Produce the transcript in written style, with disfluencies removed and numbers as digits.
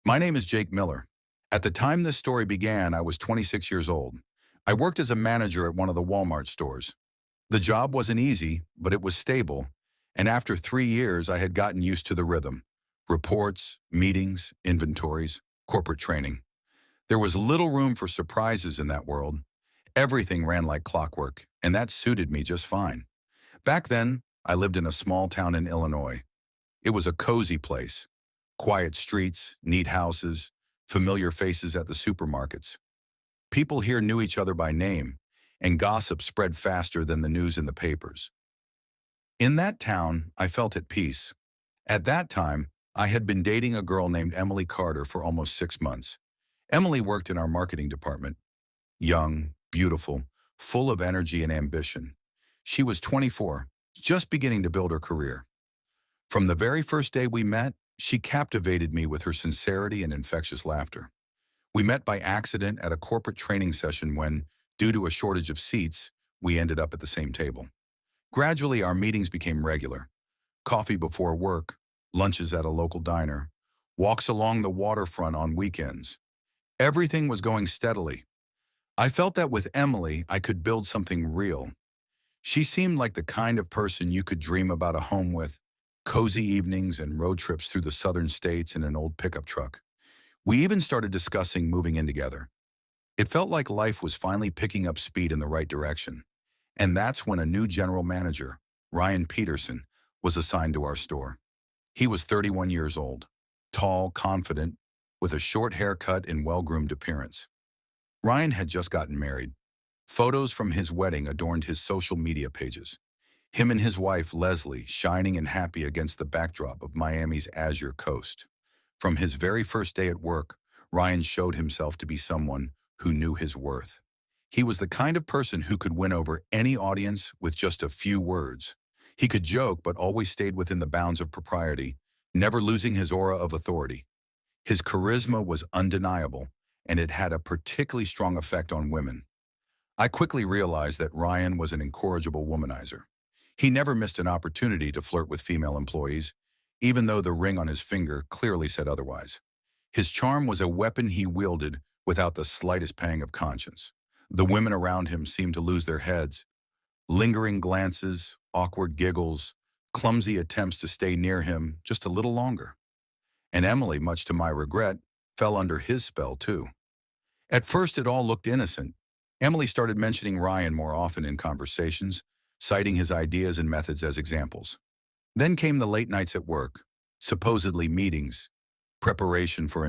My name is Jake Miller. At the time this story began, I was 26 years old. I worked as a manager at one of the Walmart stores. The job wasn't easy, but it was stable, and after 3 years, I had gotten used to the rhythm. Reports, meetings, inventories, corporate training. There was little room for surprises in that world. Everything ran like clockwork, and that suited me just fine. Back then, I lived in a small town in Illinois. It was a cozy place. Quiet streets, neat houses, familiar faces at the supermarkets. People here knew each other by name, and gossip spread faster than the news in the papers. In that town, I felt at peace. At that time, I had been dating a girl named Emily Carter for almost 6 months. Emily worked in our marketing department. Young, beautiful, full of energy and ambition. She was 24, just beginning to build her career. From the very first day we met, she captivated me with her sincerity and infectious laughter. We met by accident at a corporate training session when, due to a shortage of seats, we ended up at the same table. Gradually, our meetings became regular. Coffee before work, lunches at a local diner, walks along the waterfront on weekends. Everything was going steadily. I felt that with Emily, I could build something real. She seemed like the kind of person you could dream about a home with, cozy evenings and road trips through the southern states in an old pickup truck. We even started discussing moving in together. It felt like life was finally picking up speed in the right direction. And that's when a new general manager, Ryan Peterson, was assigned to our store. He was 31 years old, tall, confident, with a short haircut and well-groomed appearance. Ryan had just gotten married. Photos from his wedding adorned his social media pages. Him and his wife, Leslie, shining and happy against the backdrop of Miami's azure coast. From his very first day at work, Ryan showed himself to be someone who knew his worth. He was the kind of person who could win over any audience with just a few words. He could joke but always stayed within the bounds of propriety, never losing his aura of authority. His charisma was undeniable, and it had a particularly strong effect on women. I quickly realized that Ryan was an incorrigible womanizer. He never missed an opportunity to flirt with female employees, even though the ring on his finger clearly said otherwise. His charm was a weapon he wielded without the slightest pang of conscience. The women around him seemed to lose their heads. Lingering glances, awkward giggles, clumsy attempts to stay near him just a little longer. And Emily, much to my regret, fell under his spell too. At first it all looked innocent. Emily started mentioning Ryan more often in conversations, citing his ideas and methods as examples. Then came the late nights at work, supposedly meetings, preparation for